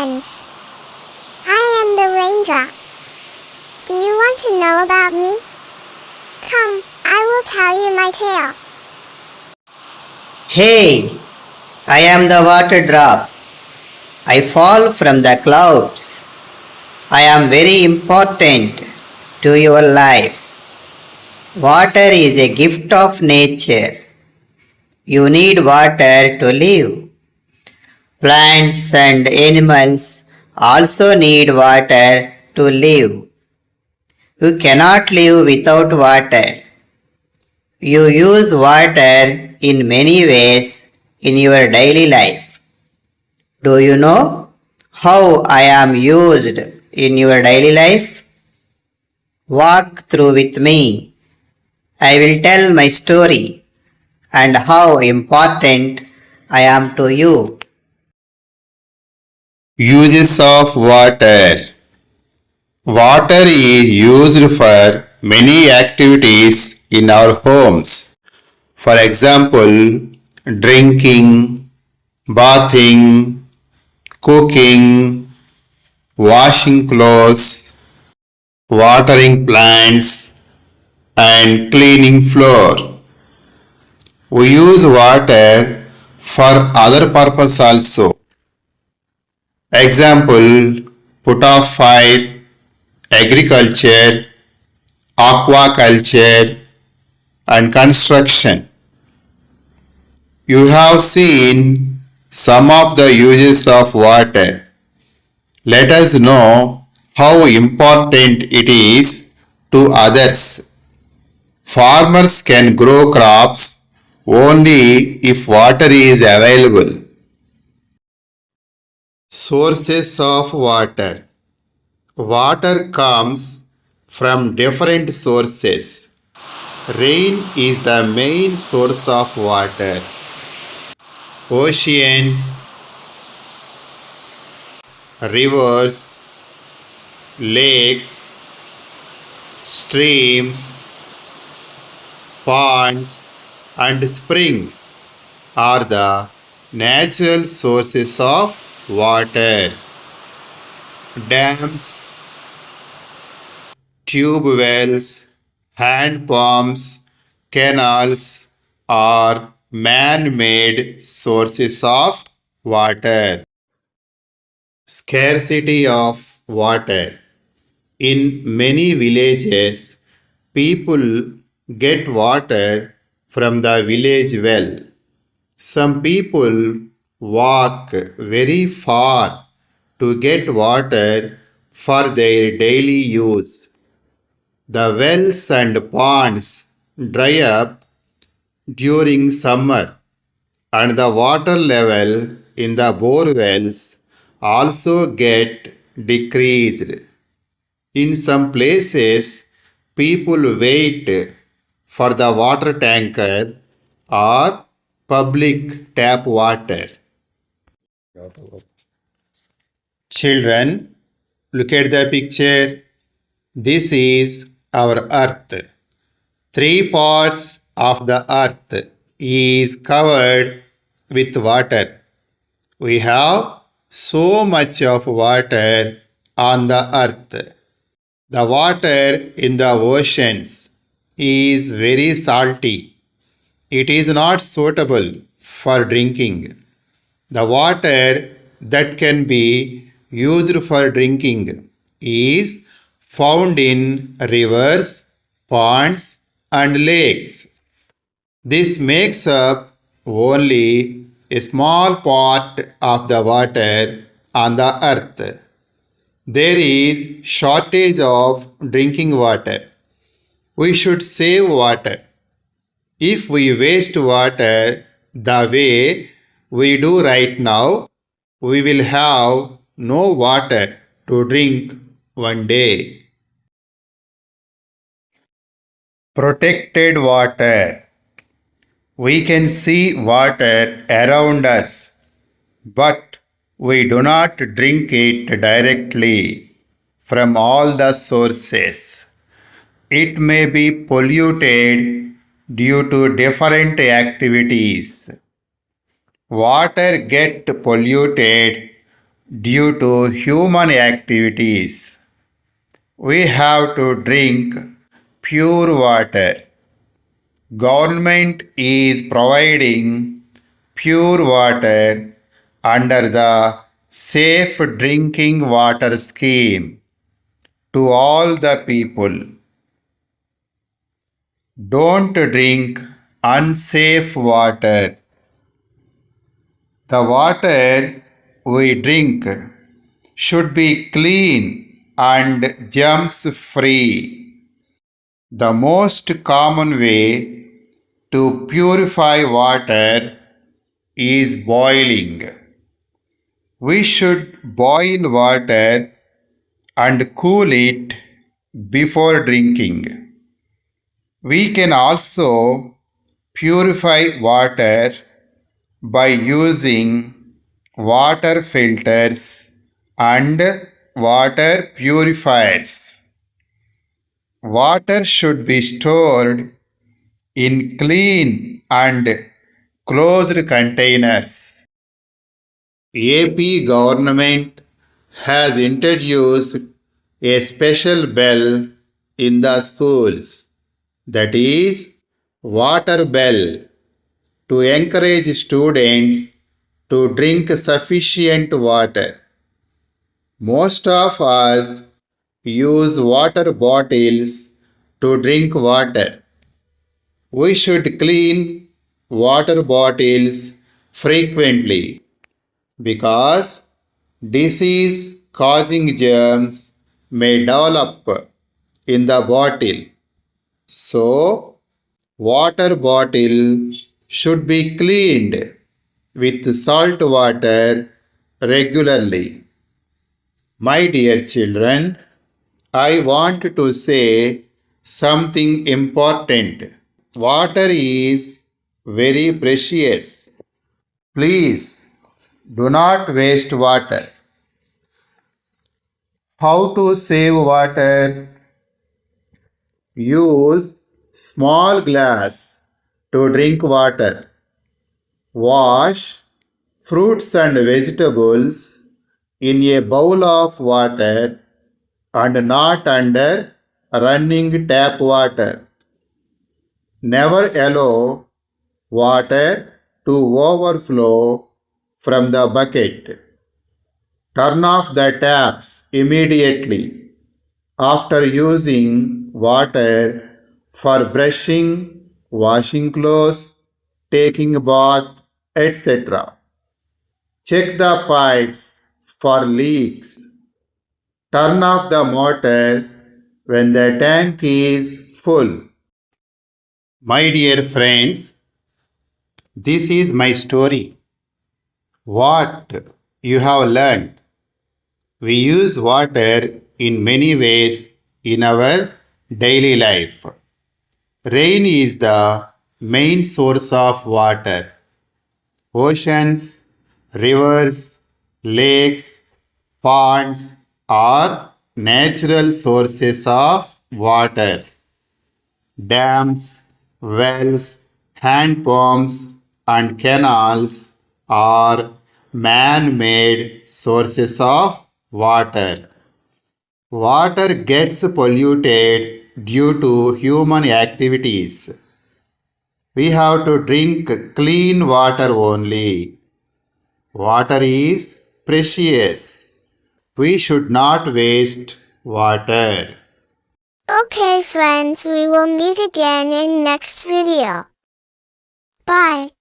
friends. I am the raindrop. Do you want to know about me? Come, I will tell you my tale. Hey, I am the water drop. I fall from the clouds. I am very important to your life. Water is a gift of nature. You need water to live. Plants and animals also need water to live. You cannot live without water. You use water in many ways in your daily life. Do you know how I am used in your daily life? Walk through with me. I will tell my story and how important I am to you. Uses of water. Water is used for many activities in our homes. For example, drinking, bathing, cooking, washing clothes, watering plants, and cleaning floor. We use water for other purpose also. Example, put off fire, agriculture, aquaculture, and construction. You have seen some of the uses of water. Let us know how important it is to others. Farmers can grow crops only if water is available. Sources of water. Water comes from different sources. Rain is the main source of water. Oceans, rivers, lakes, streams, ponds, and springs are the natural sources of water. Dams, tube wells, hand pumps, canals are man-made sources of water. Scarcity of water. In many villages, people get water from the village well. Some people walk very far to get water for their daily use. The wells and ponds dry up during summer, and the water level in the bore wells also get decreased. In some places, people wait for the water tanker or public tap water. Children, look at the picture. This is our earth. Three parts of the earth is covered with water. We have so much of water on the earth. The water in the oceans is very salty. It is not suitable for drinking. The water that can be used for drinking is found in rivers, ponds, and lakes. This makes up only a small part of the water on the earth. There is shortage of drinking water. We should save water. If we waste water the way we do right now, we will have no water to drink one day. Protected water. We can see water around us, but we do not drink it directly from all the sources. It may be polluted due to different activities. Water gets polluted due to human activities. We have to drink pure water. Government is providing pure water under the Safe Drinking Water Scheme to all the people. Don't drink unsafe water. The water we drink should be clean and germs free. The most common way to purify water is boiling. We should boil water and cool it before drinking. We can also purify water by using water filters and water purifiers. Water should be stored in clean and closed containers. AP government has introduced a special bell in the schools, that is water bell, to encourage students to drink sufficient water. Most of us use water bottles to drink water. We should clean water bottles frequently because disease causing germs may develop in the bottle. So, water bottle should be cleaned with salt water regularly. My dear children, I want to say something important. Water is very precious. Please do not waste water. How to save water? Use small glass to drink water. Wash fruits and vegetables in a bowl of water and not under running tap water. Never allow water to overflow from the bucket. Turn off the taps immediately after using water for brushing, washing clothes, taking a bath, etc. Check the pipes for leaks. Turn off the motor when the tank is full. My dear friends, this is my story. What you have learned. We use water in many ways in our daily life. Rain is the main source of water. Oceans, rivers, lakes, ponds are natural sources of water. Dams, wells, hand pumps, and canals are man made sources of water. Water gets polluted due to human activities. We have to drink clean water only. Water is precious. We should not waste water. Okay friends, we will meet again in next video. Bye.